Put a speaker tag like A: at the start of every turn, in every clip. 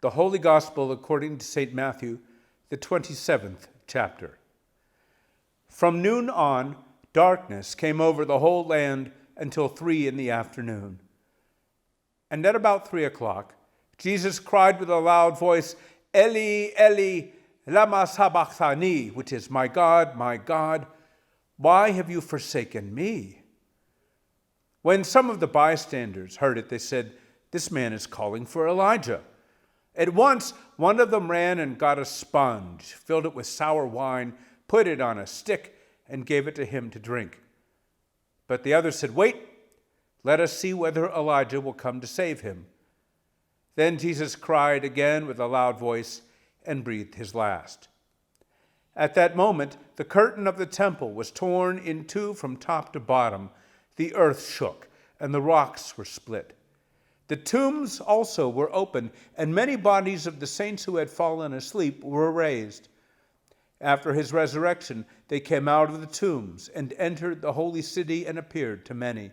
A: The Holy Gospel according to St. Matthew, the 27th chapter. From noon on, darkness came over the whole land until 3 p.m. And at about 3 o'clock, Jesus cried with a loud voice, Eli, Eli, lama sabachthani, which is, my God, why have you forsaken me? When some of the bystanders heard it, they said, this man is calling for Elijah. At once, one of them ran and got a sponge, filled it with sour wine, put it on a stick, and gave it to him to drink. But the others said, wait, let us see whether Elijah will come to save him. Then Jesus cried again with a loud voice and breathed his last. At that moment, the curtain of the temple was torn in two from top to bottom. The earth shook, and the rocks were split. The tombs also were opened, and many bodies of the saints who had fallen asleep were raised. After his resurrection, they came out of the tombs and entered the holy city and appeared to many.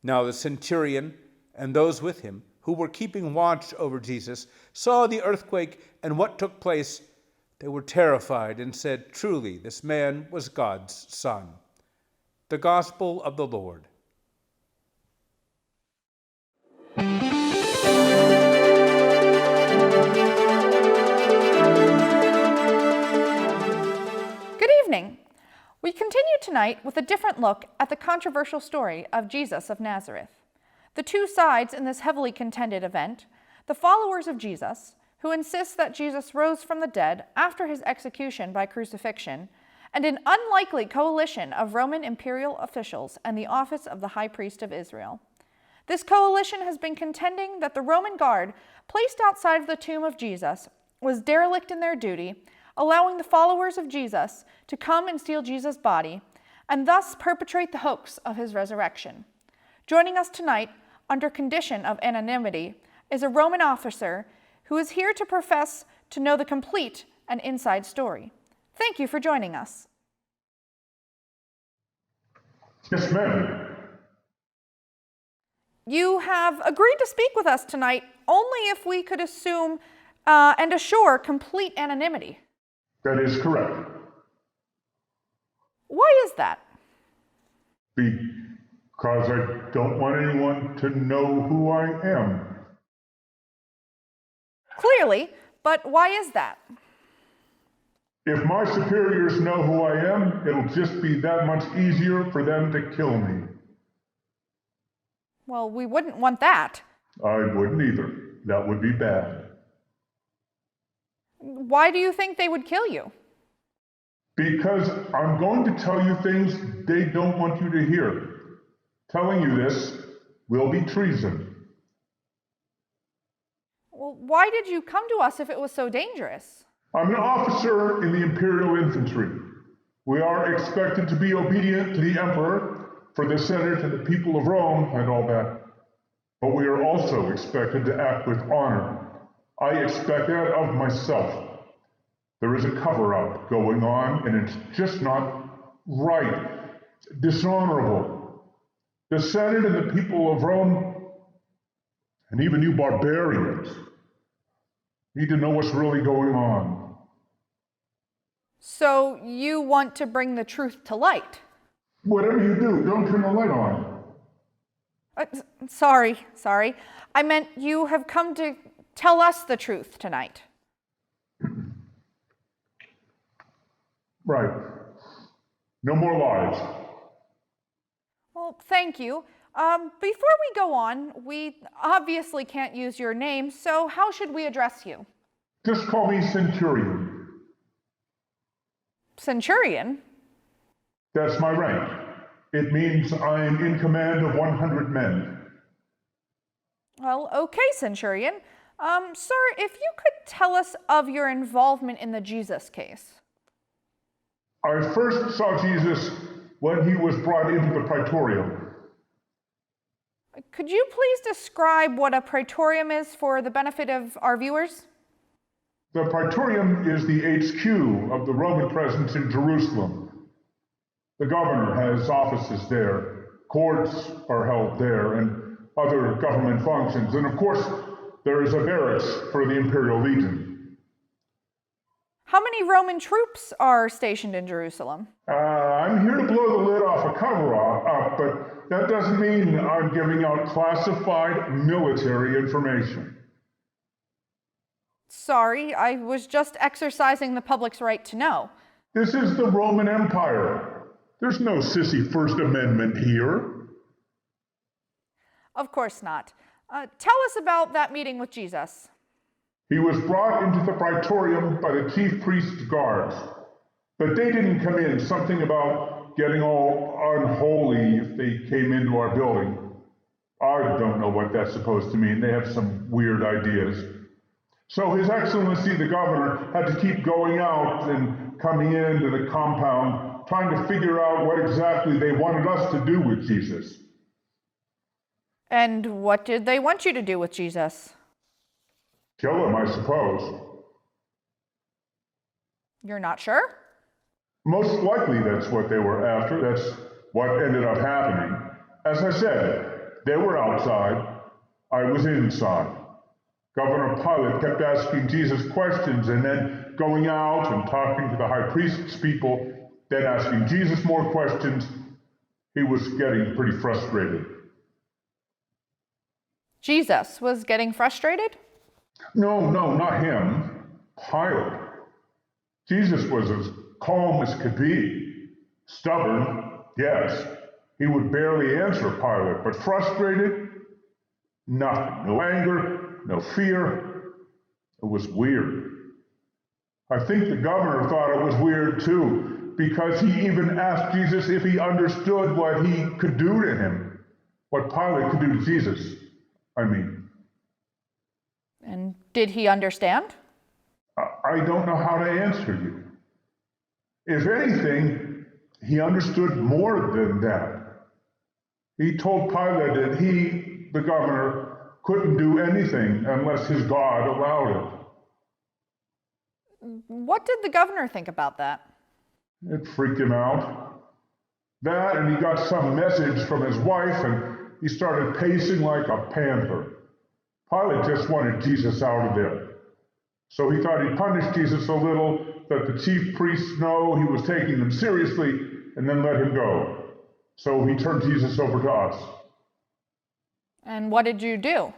A: Now the centurion and those with him, who were keeping watch over Jesus, saw the earthquake and what took place. They were terrified and said, truly, this man was God's Son. The Gospel of the Lord.
B: Good evening. We continue tonight with a different look at the controversial story of Jesus of Nazareth. The two sides in this heavily contended event, the followers of Jesus, who insist that Jesus rose from the dead after his execution by crucifixion, and an unlikely coalition of Roman imperial officials and the office of the high priest of Israel. This coalition has been contending that the Roman guard placed outside of the tomb of Jesus was derelict in their duty, allowing the followers of Jesus to come and steal Jesus' body, and thus perpetrate the hoax of his resurrection. Joining us tonight, under condition of anonymity, is a Roman officer who is here to profess to know the complete and inside story. Thank you for joining us.
C: Yes, ma'am.
B: You have agreed to speak with us tonight only if we could assume and assure complete anonymity.
C: That is correct.
B: Why is that?
C: Because I don't want anyone to know who I am.
B: Clearly, but why is that?
C: If my superiors know who I am, it'll just be that much easier for them to kill me.
B: Well, we wouldn't want that.
C: I wouldn't either. That would be bad.
B: Why do you think they would kill you?
C: Because I'm going to tell you things they don't want you to hear. Telling you this will be treason.
B: Well, why did you come to us if it was so dangerous?
C: I'm an officer in the Imperial Infantry. We are expected to be obedient to the Emperor, for the Senate and the people of Rome and all that. But we are also expected to act with honor. I expect that of myself. There is a cover-up going on, and it's just not right. It's dishonorable. The Senate and the people of Rome, and even you barbarians, need to know what's really going on.
B: So you want to bring the truth to light?
C: Whatever you do, don't turn the light on.
B: Sorry. I meant you have come to tell us the truth tonight.
C: Right. No more lies.
B: Well, thank you. Before we go on, we obviously can't use your name, so how should we address you?
C: Just call me Centurion.
B: Centurion?
C: That's my rank. It means I'm in command of 100 men.
B: Well, okay, Centurion. Sir, if you could tell us of your involvement in the Jesus case.
C: I first saw Jesus when he was brought into the Praetorium.
B: Could you please describe what a Praetorium is for the benefit of our viewers?
C: The Praetorium is the HQ of the Roman presence in Jerusalem. The governor has offices there, courts are held there, and other government functions. And of course, there is a barracks for the Imperial Legion.
B: How many Roman troops are stationed in Jerusalem?
C: I'm here to blow the lid off a cover-up, but that doesn't mean I'm giving out classified military information.
B: Sorry, I was just exercising the public's right to know.
C: This is the Roman Empire. There's no sissy First Amendment here.
B: Of course not. Tell us about that meeting with Jesus.
C: He was brought into the praetorium by the chief priest's guards, but they didn't come in. Something about getting all unholy if they came into our building. I don't know what that's supposed to mean. They have some weird ideas. So His Excellency the Governor had to keep going out and coming into the compound, trying to figure out what exactly they wanted us to do with Jesus.
B: And what did they want you to do with Jesus?
C: Kill him, I suppose.
B: You're not sure?
C: Most likely that's what they were after. That's what ended up happening. As I said, they were outside. I was inside. Governor Pilate kept asking Jesus questions and then going out and talking to the high priest's people, then asking Jesus more questions. He was getting pretty frustrated.
B: Jesus was getting frustrated?
C: No, not him. Pilate. Jesus was as calm as could be. Stubborn, yes. He would barely answer Pilate, but frustrated? Nothing. No anger, no fear. It was weird. I think the governor thought it was weird too, because he even asked Jesus if he understood what he could do to him, what Pilate could do to Jesus.
B: And did he understand?
C: I don't know how to answer you. If anything, he understood more than that. He told Pilate that he, the governor, couldn't do anything unless his God allowed it.
B: What did the governor think about that?
C: It freaked him out. That, and he got some message from his wife, and he started pacing like a panther. Pilate just wanted Jesus out of there. So he thought he'd punish Jesus a little, let the chief priests know he was taking them seriously, and then let him go. So he turned Jesus over to us.
B: And what did you do?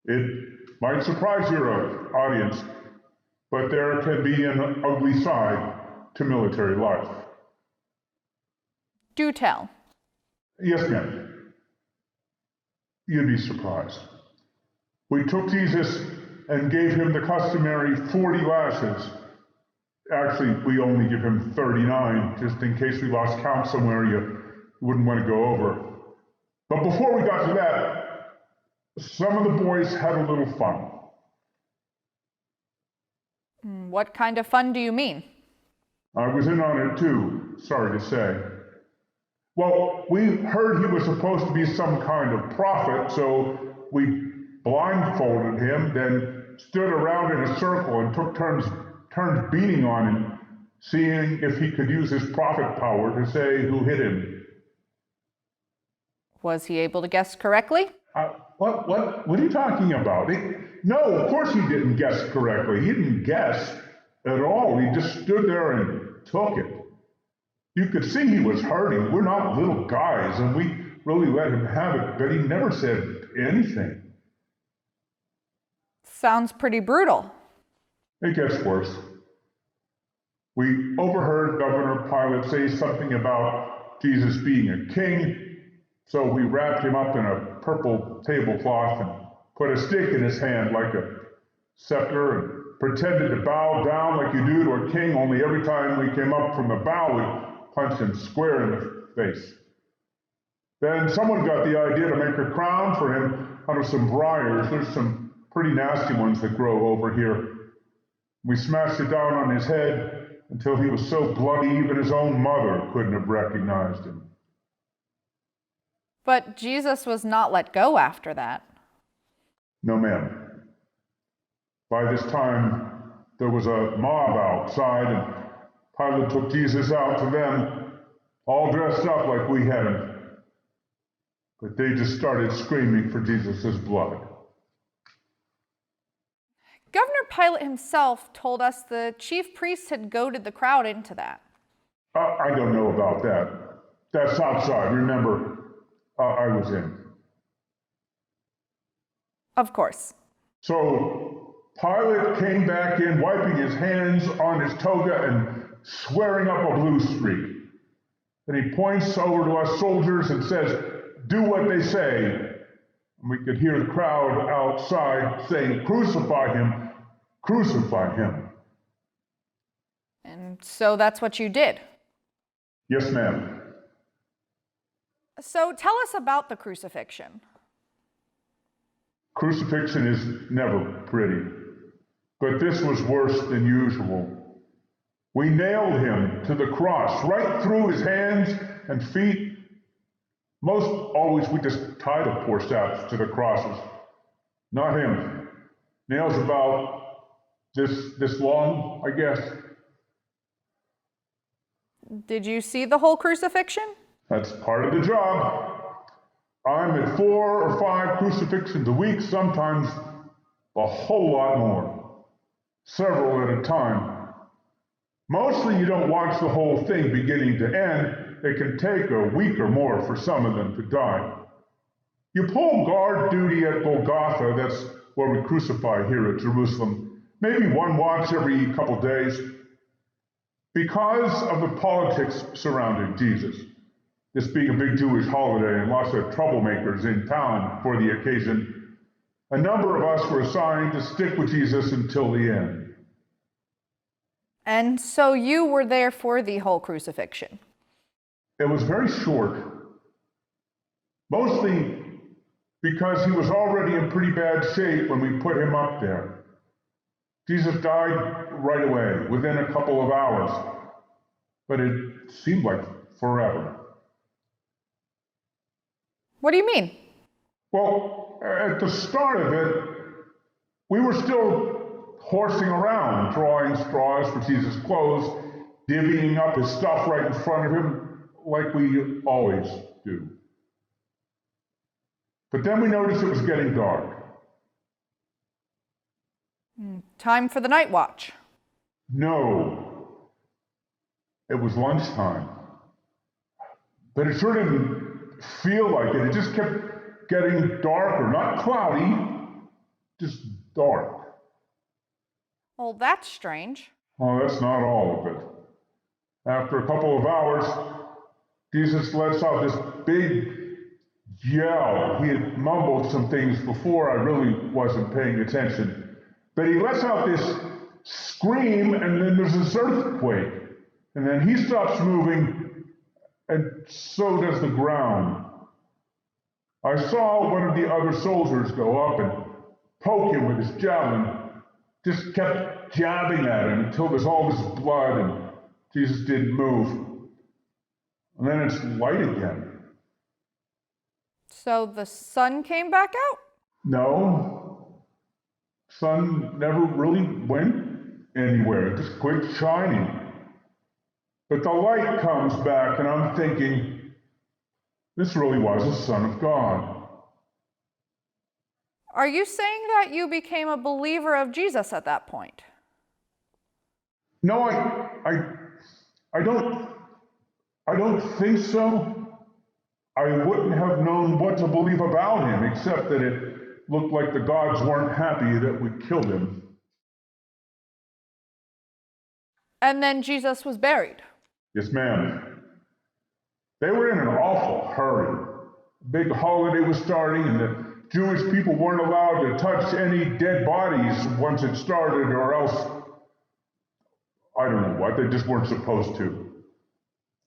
C: It might surprise your audience, but there can be an ugly side to military life.
B: Do tell.
C: Yes, ma'am. You'd be surprised. We took Jesus and gave him the customary 40 lashes. Actually, we only give him 39, just in case we lost count somewhere you wouldn't want to go over. But before we got to that, some of the boys had a little fun.
B: What kind of fun do you mean?
C: I was in on it too, sorry to say. Well, we heard he was supposed to be some kind of prophet, so we blindfolded him, then stood around in a circle and took turns beating on him, seeing if he could use his prophet power to say who hit him.
B: Was he able to guess correctly?
C: What are you talking about? No, of course he didn't guess correctly. He didn't guess at all. He just stood there and took it. You could see he was hurting. We're not little guys, and we really let him have it, but he never said anything.
B: Sounds pretty brutal.
C: It gets worse. We overheard Governor Pilate say something about Jesus being a king, so we wrapped him up in a purple tablecloth and put a stick in his hand like a scepter and pretended to bow down like you do to a king, only every time we came up from the bow, we'd punch him square in the face. Then someone got the idea to make a crown for him out of some briars. There's some pretty nasty ones that grow over here. We smashed it down on his head until he was so bloody even his own mother couldn't have recognized him.
B: But Jesus was not let go after that.
C: No, ma'am. By this time, there was a mob outside, and Pilate took Jesus out to them, all dressed up like we had him. But they just started screaming for Jesus' blood.
B: Governor Pilate himself told us the chief priests had goaded the crowd into that.
C: I don't know about that. That's outside. Remember, I was in.
B: Of course.
C: So Pilate came back in, wiping his hands on his toga and swearing up a blue streak. Then he points over to us soldiers and says, "Do what they say." And we could hear the crowd outside saying, "Crucify him, crucify him."
B: And so that's what you did.
C: Yes, ma'am.
B: So tell us about the crucifixion.
C: Crucifixion is never pretty, but this was worse than usual. We nailed him to the cross, right through his hands and feet. Most always we just tie the poor saps to the crosses. Not him. Nails about this long, I guess.
B: Did you see the whole crucifixion?
C: That's part of the job. I'm at 4 or 5 crucifixions a week, sometimes a whole lot more. Several at a time. Mostly you don't watch the whole thing beginning to end. It can take a week or more for some of them to die. You pull guard duty at Golgotha, that's where we crucify here at Jerusalem, maybe one watch every couple days. Because of the politics surrounding Jesus, this being a big Jewish holiday and lots of troublemakers in town for the occasion, a number of us were assigned to stick with Jesus until the end.
B: And so you were there for the whole crucifixion.
C: It was very short, mostly because he was already in pretty bad shape when we put him up there. Jesus died right away, within a couple of hours, but it seemed like forever.
B: What do you mean?
C: Well, at the start of it, we were still horsing around, drawing straws for Jesus' clothes, divvying up his stuff right in front of him, like we always do. But then we noticed it was getting dark.
B: Time for the night watch.
C: No, it was lunchtime. But it sure didn't feel like it. It just kept getting darker, not cloudy, just dark.
B: Well, that's strange.
C: Oh, that's not all of it. After a couple of hours, Jesus lets out this big yell. He had mumbled some things before. I really wasn't paying attention. But he lets out this scream, and then there's this earthquake. And then he stops moving, and so does the ground. I saw one of the other soldiers go up and poke him with his javelin. Just kept jabbing at him until there's all this blood and Jesus didn't move. And then it's light again.
B: So the sun came back out?
C: No, sun never really went anywhere. It just quit shining. But the light comes back and I'm thinking, this really was the Son of God.
B: Are you saying that you became a believer of Jesus at that point?
C: No, I don't think so. I wouldn't have known what to believe about him, except that it looked like the gods weren't happy that we killed him.
B: And then Jesus was buried.
C: Yes, ma'am. They were in an awful hurry. A big holiday was starting, and the Jewish people weren't allowed to touch any dead bodies once it started, or else, I don't know what, they just weren't supposed to.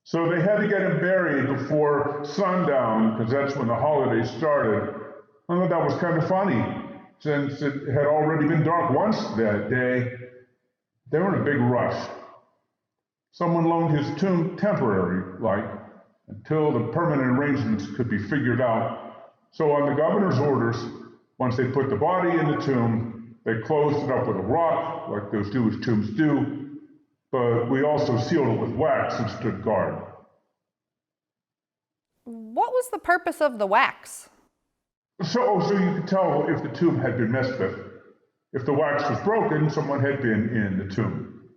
C: So they had to get him buried before sundown, because that's when the holiday started. I thought that was kind of funny, since it had already been dark once that day. They were in a big rush. Someone loaned his tomb temporary, like, until the permanent arrangements could be figured out. So on the governor's orders, once they put the body in the tomb, they closed it up with a rock, like those Jewish tombs do, but we also sealed it with wax and stood guard.
B: What was the purpose of the wax?
C: So you could tell if the tomb had been messed with. If the wax was broken, someone had been in the tomb.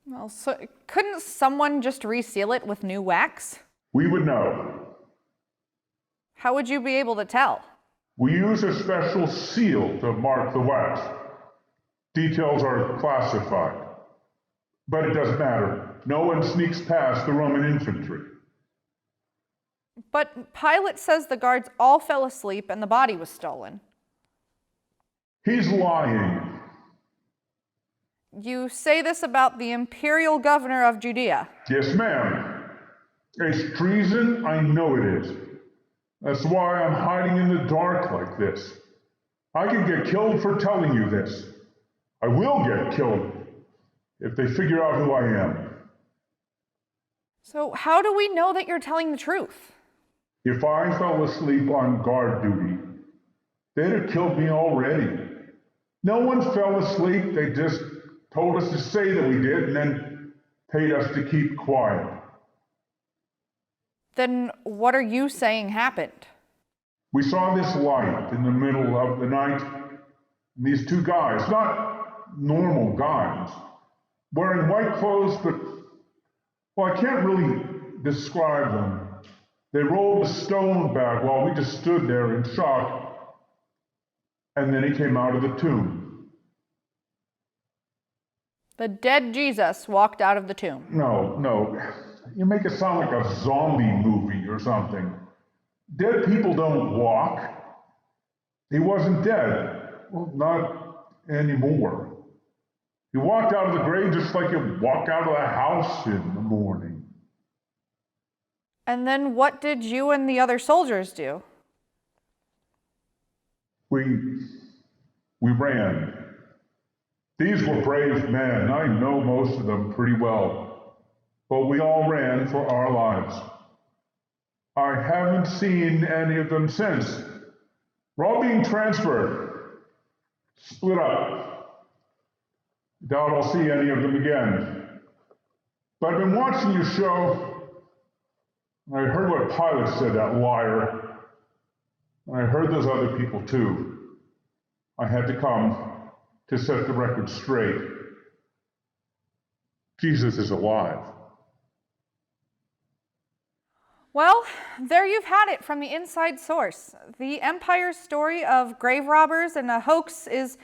B: Well, so couldn't someone just reseal it with new wax?
C: We would know.
B: How would you be able to tell?
C: We use a special seal to mark the wax. Details are classified. But it doesn't matter. No one sneaks past the Roman infantry.
B: But Pilate says the guards all fell asleep and the body was stolen.
C: He's lying.
B: You say this about the imperial governor of Judea.
C: Yes, ma'am. It's treason, I know it is. That's why I'm hiding in the dark like this. I could get killed for telling you this. I will get killed if they figure out who I am.
B: So how do we know that you're telling the truth?
C: If I fell asleep on guard duty, they'd have killed me already. No one fell asleep, they just told us to say that we did and then paid us to keep quiet.
B: Then what are you saying happened?
C: We saw this light in the middle of the night. And these two guys, not normal guys, wearing white clothes, but, well, I can't really describe them. They rolled a stone back while we just stood there in shock. And then he came out of the tomb.
B: The dead Jesus walked out of the tomb.
C: No. You make it sound like a zombie movie or something. Dead people don't walk. He wasn't dead. Well, not anymore. He walked out of the grave just like you walk out of the house in the morning.
B: And then what did you and the other soldiers do?
C: We ran. These were brave men. I know most of them pretty well. But we all ran for our lives. I haven't seen any of them since. We're all being transferred. Split up. Doubt I'll see any of them again. But I've been watching your show. I heard what Pilate said, that liar. I heard those other people too. I had to come to set the record straight. Jesus is alive.
B: Well, there you've had it from the inside source. The Empire's story of grave robbers and a hoax is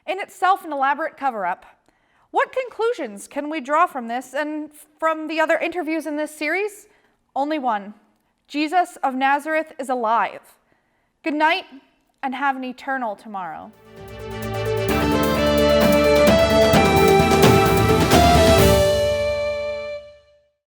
B: in itself an elaborate cover-up. What conclusions can we draw from this and from the other interviews in this series? Only one. Jesus of Nazareth is alive. Good night, and have an eternal tomorrow.